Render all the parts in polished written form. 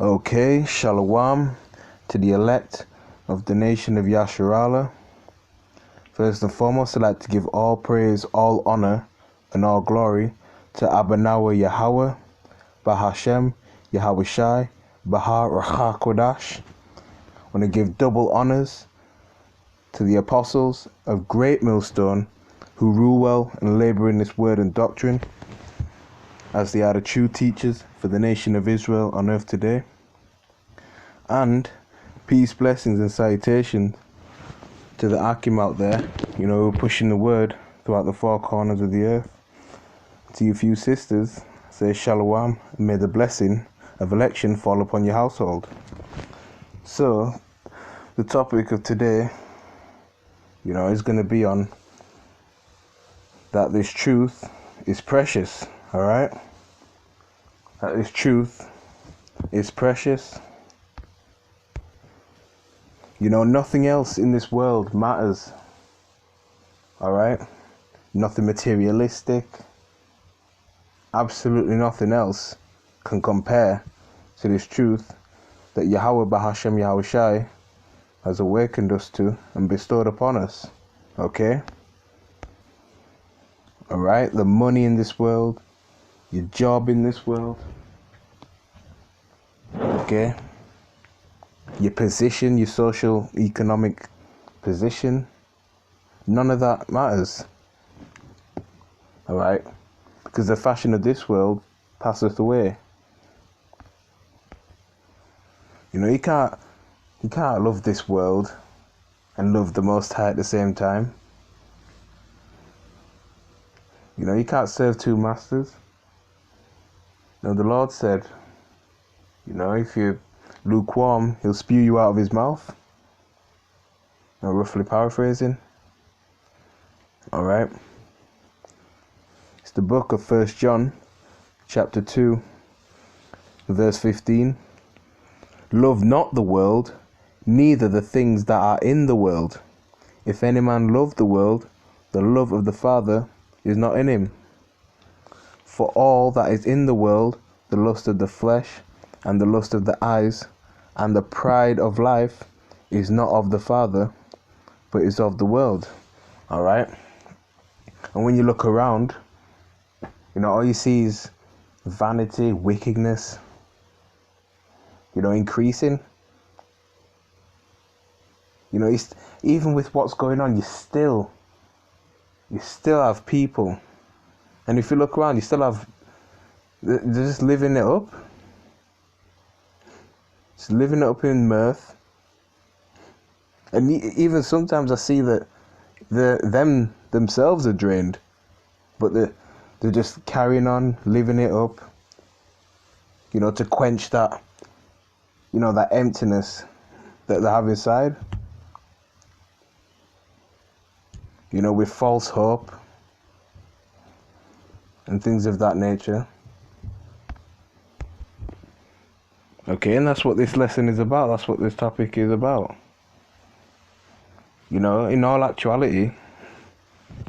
Okay, Shalom to the elect of the nation of Yasharala. First and foremost, I'd like to give all praise, all honor, and all glory to Abanawa Yahweh, Bahashem, Yahweh Shai, Bahar Racha Kodash. I want to give double honors to the apostles of Great Millstone who rule well and labor in this word and doctrine, as they are the true teachers for the nation of Israel on earth today. And peace, blessings, and salutations to the Akim out there, pushing the word throughout the four corners of the earth. To you few sisters, say Shalom, and may the blessing of election fall upon your household. So, the topic of today, is going to be on that this truth is precious, alright? That this truth is precious. Nothing else in this world matters, alright? Nothing materialistic, absolutely nothing else can compare to this truth that Yahweh Bahashem Yahweh Shai has awakened us to and bestowed upon us, okay? Alright, the money in this world, your job in this world, okay? Your position, your social, economic position, none of that matters, alright? Because the fashion of this world passeth away. You can't love this world and love the Most High at the same time. You can't serve two masters. The Lord said, if you're lukewarm, he'll spew you out of his mouth. Roughly paraphrasing. Alright. It's the book of 1 John, chapter 2, verse 15. Love not the world, neither the things that are in the world. If any man love the world, the love of the Father is not in him. For all that is in the world, the lust of the flesh, and the lust of the eyes, and the pride of life, is not of the Father, but is of the world. Alright? And when you look around, all you see is vanity, wickedness, increasing. Even with what's going on, you still have people. And if you look around, you still have, they're just living it up. Just living it up in mirth. And even sometimes I see that them themselves are drained, but they're just carrying on, living it up, to quench that, that emptiness that they have inside, with false hope and things of that nature. Okay, and that's what this lesson is about. That's what this topic is about. In all actuality,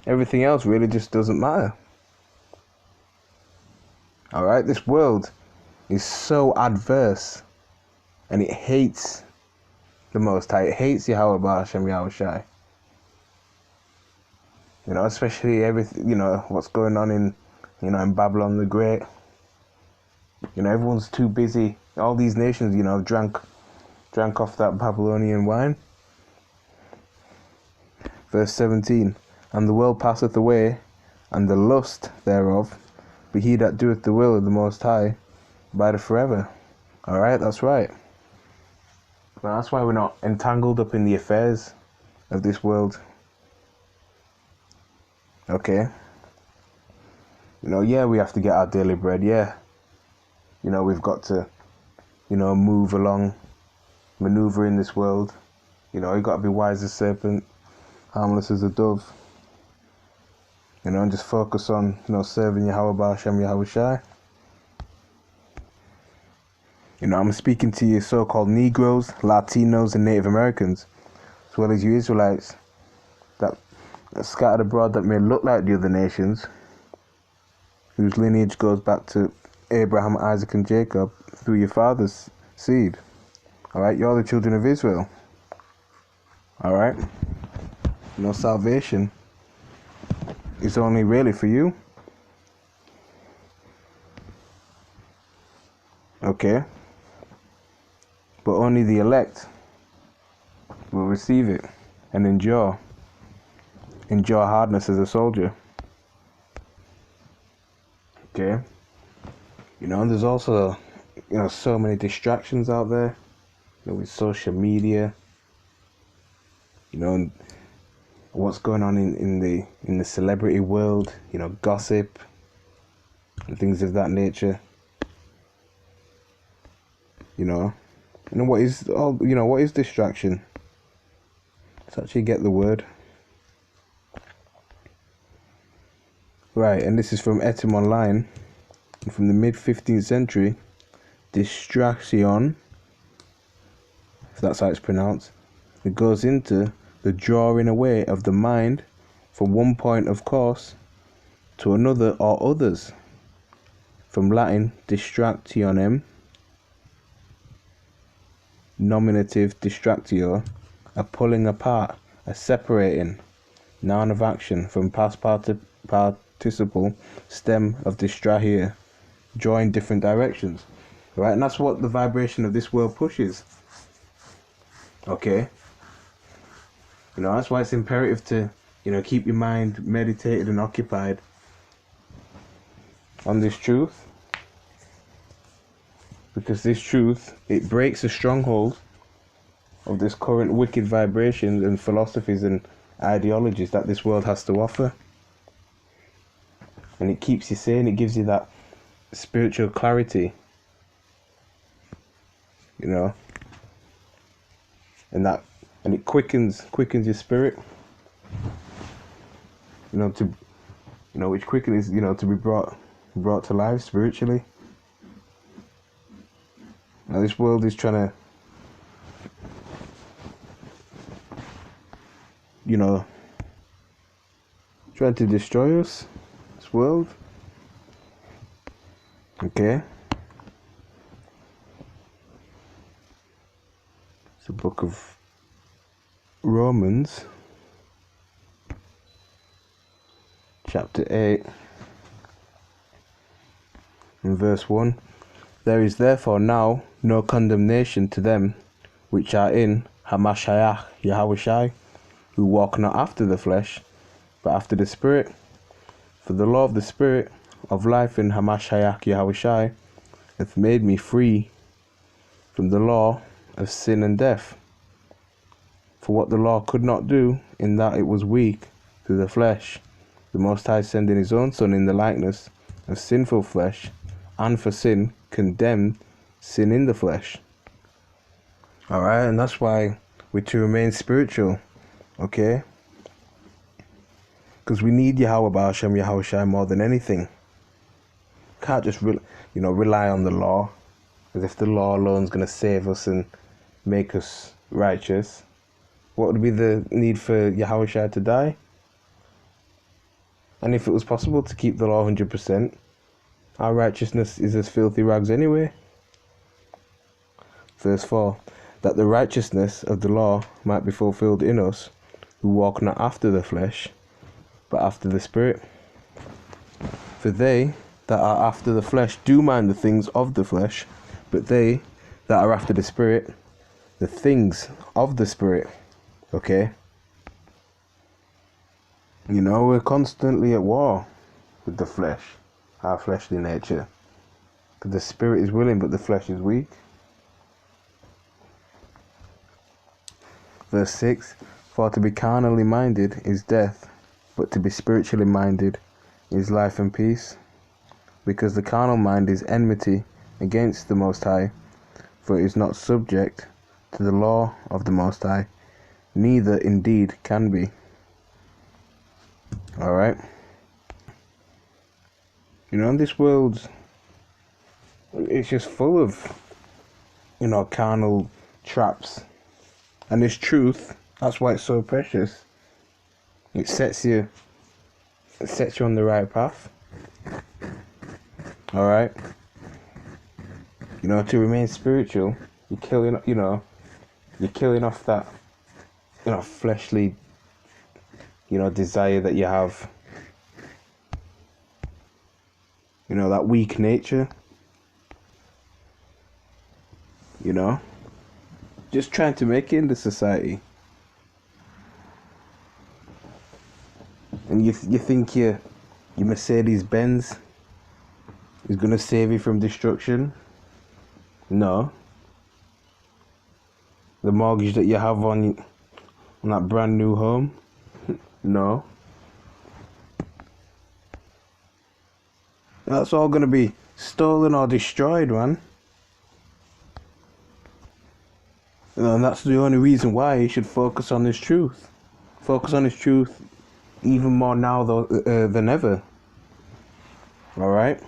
everything else really just doesn't matter. Alright, this world is so adverse, and it hates the Most High. It hates Yahweh Bahashem Yahweh Shai. Especially everything, what's going on in in Babylon the Great. Everyone's too busy. All these nations, drank off that Babylonian wine. Verse 17, and the world passeth away, and the lust thereof, but he that doeth the will of the Most High abideth forever. Alright, that's right. Well, that's why we're not entangled up in the affairs of this world. Okay. Yeah, we have to get our daily bread, yeah. We've got to, move along, maneuver in this world. You've got to be wise as a serpent, harmless as a dove. And just focus on, serving Yahweh Bahashem Yahweh Shai. I'm speaking to you so-called Negroes, Latinos, and Native Americans, as well as you Israelites that are scattered abroad that may look like the other nations, whose lineage goes back to Abraham, Isaac, and Jacob through your fathers, seed. Alright, you're the children of Israel. Alright? Salvation is only really for you. Okay? But only the elect will receive it and endure hardness as a soldier. Okay? There's also, so many distractions out there, with social media, and what's going on in the celebrity world, gossip and things of that nature. What is distraction? Let's actually get the word. Right, and this is from Etim Online, from the mid-15th century. Distraction, if that's how it's pronounced, it goes into the drawing away of the mind from one point of course to another or others. From Latin distractionem, nominative distractio, a pulling apart, a separating, noun of action, from past participle stem of distrahere, draw in different directions. Right, and that's what the vibration of this world pushes. Okay? That's why it's imperative to, keep your mind meditated and occupied on this truth. Because this truth, it breaks the stronghold of this current wicked vibrations and philosophies and ideologies that this world has to offer. And it keeps you sane, it gives you that spiritual clarity. And it quickens your spirit. Which quickens, to be brought to life spiritually. Now this world is trying to destroy us. This world. Okay. It's the book of Romans, chapter 8, and verse 1. There is therefore now no condemnation to them which are in Hamashiach Yahushai, who walk not after the flesh, but after the Spirit. For the law of the Spirit of life in Hamashiach Yahushai hath made me free from the law of sin and death. For what the law could not do, in that it was weak through the flesh, the Most High sending his own Son in the likeness of sinful flesh, and for sin condemned sin in the flesh. Alright, and that's why we're to remain spiritual, okay? Because we need Yahweh Baal Shem Yahushai more than anything. Can't just rely on the law, as if the law alone is going to save us and make us righteous. What would be the need for Yahushai to die? And if it was possible to keep the law 100%, our righteousness is as filthy rags anyway. Verse 4, that the righteousness of the law might be fulfilled in us, who walk not after the flesh, but after the Spirit. For they that are after the flesh do mind the things of the flesh, but they that are after the Spirit, the things of the Spirit. Okay? We're constantly at war with the flesh, our fleshly nature. Because the Spirit is willing, but the flesh is weak. Verse 6, for to be carnally minded is death, but to be spiritually minded is life and peace. Because the carnal mind is enmity against the Most High, for it is not subject to the law of the Most High, neither indeed can be. Alright? This world, it's just full of, carnal traps. And this truth, that's why it's so precious. It sets you on the right path. Alright? To remain spiritual, you're killing off that, fleshly, desire that you have, that weak nature, just trying to make it in the society. And you think your Mercedes Benz is gonna save you from destruction? No. The mortgage that you have on that brand new home? No. That's all gonna be stolen or destroyed, man. And that's the only reason why you should focus on this truth. Focus on this truth even more now than ever. Alright?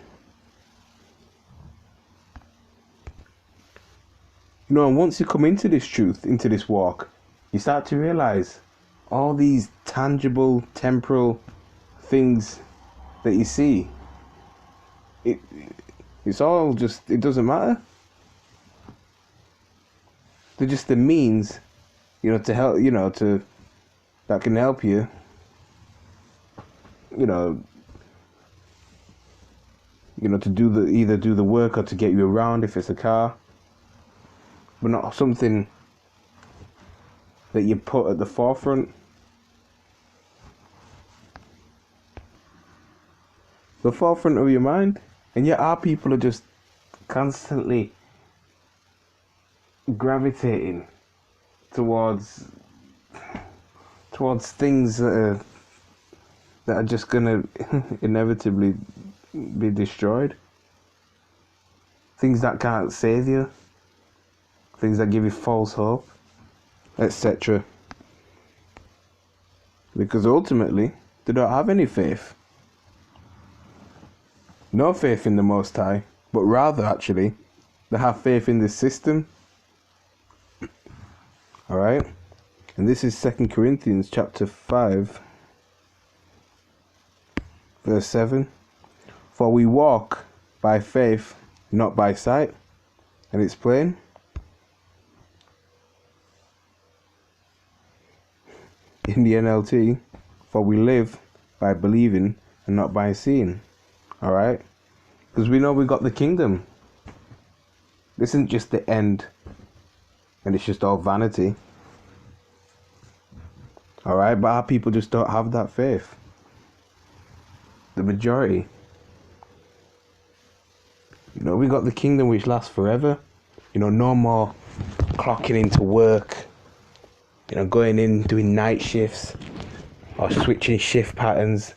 And once you come into this truth, into this walk, you start to realize all these tangible, temporal things that you see. It's all just, it doesn't matter. They're just the means, to help, that can help you, to either do the work or to get you around if it's a car, but not something that you put at the forefront. The forefront of your mind. And yet our people are just constantly gravitating towards things that are just gonna inevitably be destroyed. Things that can't save you. Things that give you false hope, etc. Because ultimately, they don't have any faith. No faith in the Most High, but rather, actually, they have faith in this system. Alright? And this is 2 Corinthians chapter 5, verse 7. For we walk by faith, not by sight. And it's plain. In the NLT, for we live by believing and not by seeing. Alright? Because we know we got the kingdom. This isn't just the end. And it's just all vanity. Alright? But our people just don't have that faith. The majority. We got the kingdom which lasts forever. No more clocking into work. Going in, doing night shifts. Or switching shift patterns.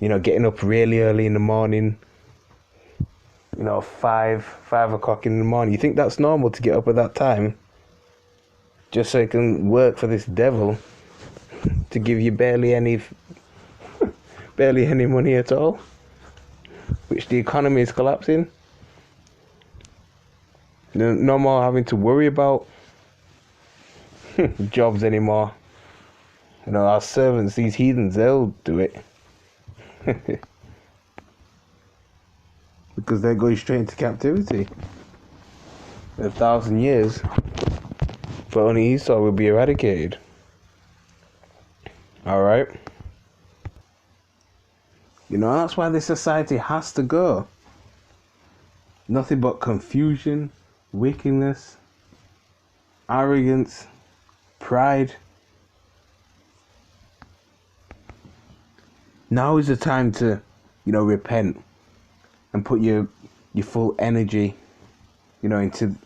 Getting up really early in the morning. 5 o'clock in the morning. You think that's normal to get up at that time? Just so you can work for this devil to give you barely any money at all? Which the economy is collapsing. No more having to worry about jobs anymore. Our servants, these heathens, they'll do it. Because they're going straight into captivity. 1,000 years. But only Esau will be eradicated. Alright? That's why this society has to go. Nothing but confusion, wickedness, arrogance, pride. Now is the time to, repent and put your full energy, into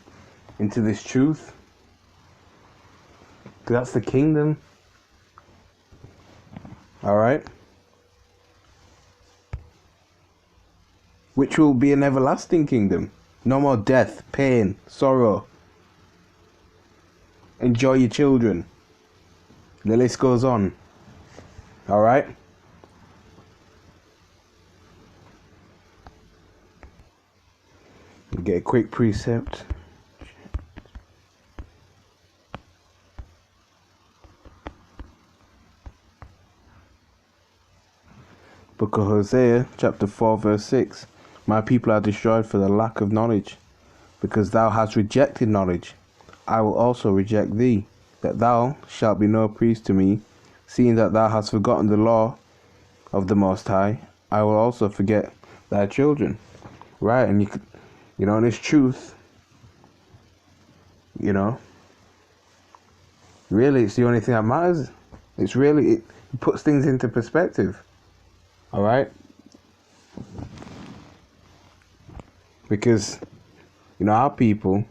this truth. Because that's the kingdom. Alright? Which will be an everlasting kingdom. No more death, pain, sorrow. Enjoy your children. The list goes on. Alright? Get a quick precept. Book of Hosea, chapter 4, verse 6. My people are destroyed for the lack of knowledge. because thou hast rejected knowledge, I will also reject thee, that thou shalt be no priest to me, seeing that thou hast forgotten the law of the Most High. I will also forget thy children. Right, and you know, and it's truth. You know, really, it's the only thing that matters. It's really, it puts things into perspective. All right, because you know our people,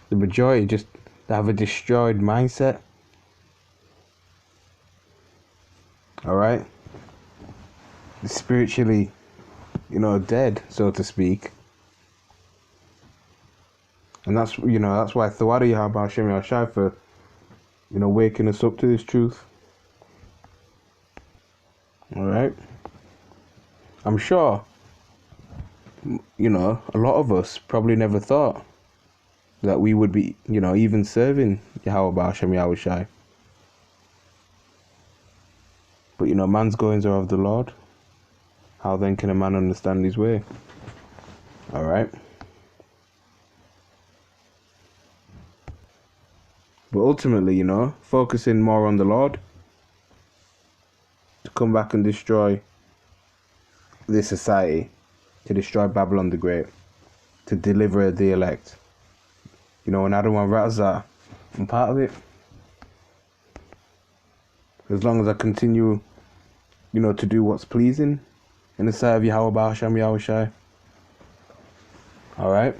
the majority, just have a destroyed mindset. All right, spiritually, you know, dead, so to speak. And that's, you know, that's why Thawada Yahweh Hashem Yahshai for, you know, waking us up to this truth. All right. I'm sure, you know, a lot of us probably never thought that we would be, you know, even serving Yahweh Hashem Yahushai. But, you know, man's goings are of the Lord. How then can a man understand his way? All right. But ultimately, you know, focusing more on the Lord to come back and destroy this society, to destroy Babylon the Great, to deliver the elect. You know, and Adam and Razah, I'm part of it. As long as I continue, you know, to do what's pleasing in the sight of Yahweh Hashem Yahushai. All right.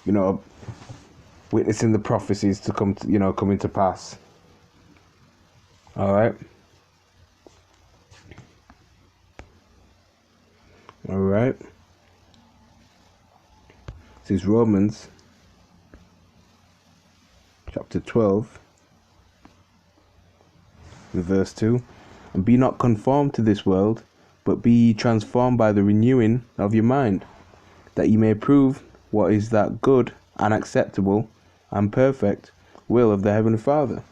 You know, witnessing the prophecies to come, to, you know, come into pass. All right. All right. This is Romans chapter 12, verse 2. And be not conformed to this world, but be ye transformed by the renewing of your mind, that ye may prove what is that good and acceptable and perfect will of the Heavenly Father.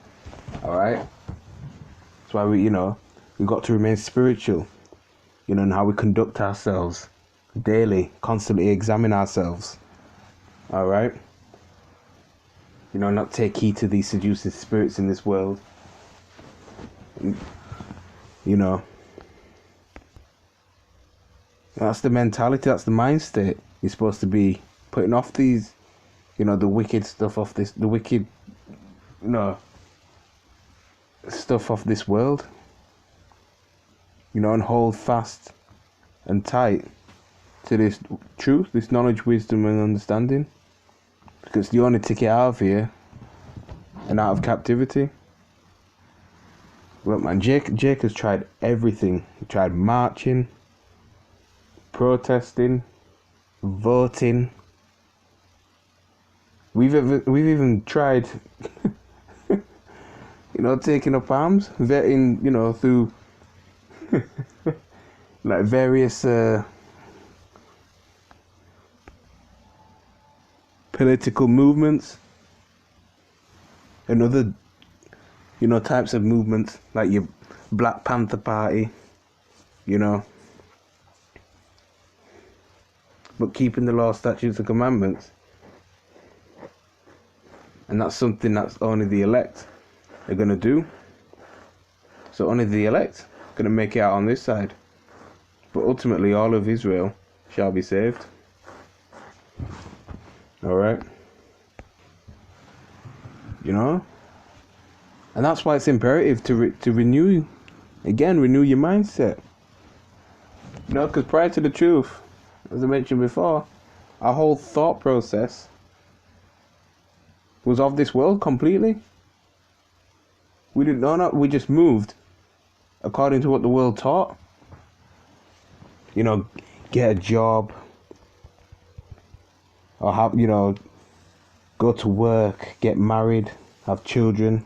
All right. That's why we, you know, we've got to remain spiritual, you know, and how we conduct ourselves daily, constantly examine ourselves. All right. You know, not take heed to these seducing spirits in this world. You know, that's the mentality, that's the mind state. You're supposed to be putting off these, you know, the wicked stuff off this, the wicked, you know, stuff off this world. You know, and hold fast and tight to this truth, this knowledge, wisdom, and understanding. Because the only ticket out of here and out of captivity. Look, man, Jake has tried everything. He tried marching, protesting, voting. We've even tried, you know, taking up arms, vetting, you know, through like various political movements and other, you know, types of movements, like your Black Panther Party, you know. But keeping the law, statutes, and commandments. And that's something that's only the elect are going to do. So only the elect are going to make it out on this side. But ultimately, all of Israel shall be saved. Alright? You know? And that's why it's imperative to renew, again, renew your mindset. You know, because prior to the truth, as I mentioned before, our whole thought process was of this world completely. We didn't know that. We just moved according to what the world taught. You know, get a job, or have, you know, go to work, get married, have children,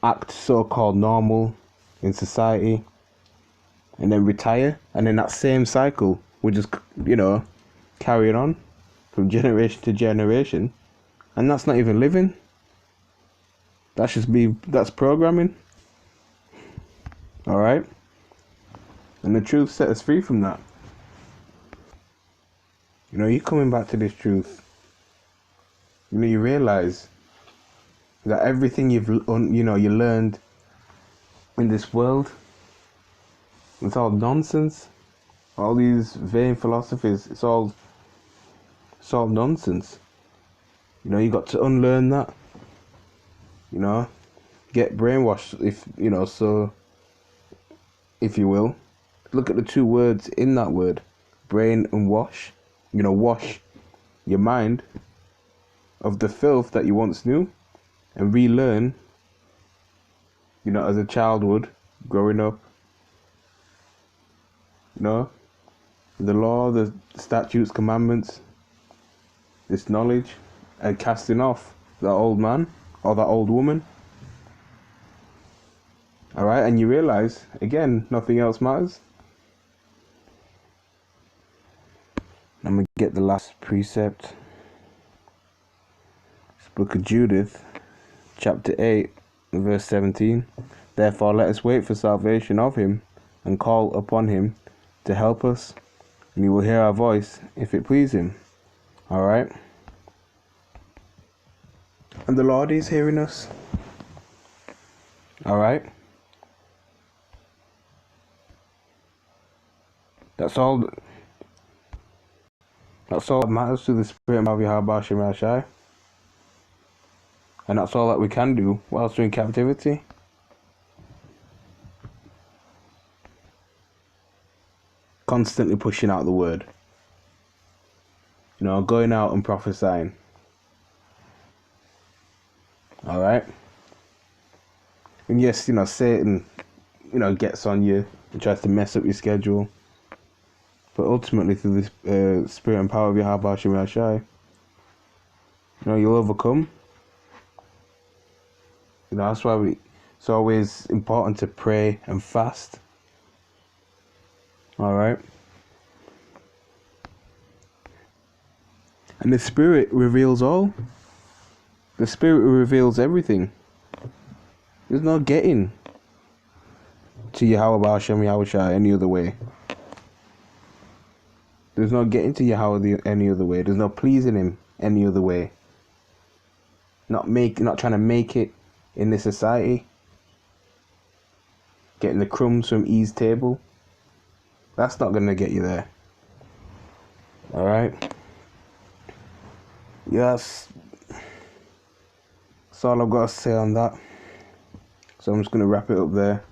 act so-called normal in society, and then retire, and then that same cycle would just, you know, carry it on from generation to generation. And that's not even living. That's programming. Alright? And the truth set us free from that. You're coming back to this truth. You realize that everything you learned in this world, it's all nonsense. All these vain philosophies, it's all nonsense. You got to unlearn that. Get brainwashed, if you will. Look at the two words in that word, brain and wash. Wash your mind of the filth that you once knew, and relearn, as a child would, growing up. The law, the statutes, commandments, this knowledge, and casting off that old man or that old woman. Alright, and you realize, again, nothing else matters. I'm going to get the last precept. It's Book of Judith, chapter 8, verse 17. Therefore let us wait for salvation of him, and call upon him to help us, and he will hear our voice if it please him. Alright? And the Lord is hearing us. Alright? That's all that matters to the Spirit of Yahweh Shem Yahshai. And that's all that we can do whilst we're in captivity. Constantly pushing out the word. Going out and prophesying. Alright? And yes, Satan, gets on you and tries to mess up your schedule. But ultimately, through the Spirit and power of Yahweh Shem Yahshai, you'll overcome. That's why it's always important to pray and fast. Alright? And the Spirit reveals all. The Spirit reveals everything. There's no getting to Yahweh Shem Yahshai any other way. There's no getting to Yahweh any other way. There's no pleasing him any other way. Not trying to make it in this society. Getting the crumbs from E's table. That's not going to get you there. Alright? Yes. That's all I've got to say on that. So I'm just going to wrap it up there.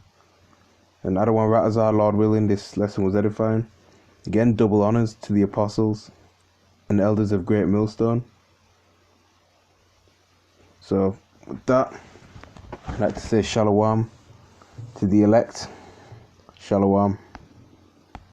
And I don't want Ratazar, Lord willing, this lesson was edifying. Again, double honours to the apostles and elders of Great Millstone. So, with that, I'd like to say Shalom to the elect. Shalom.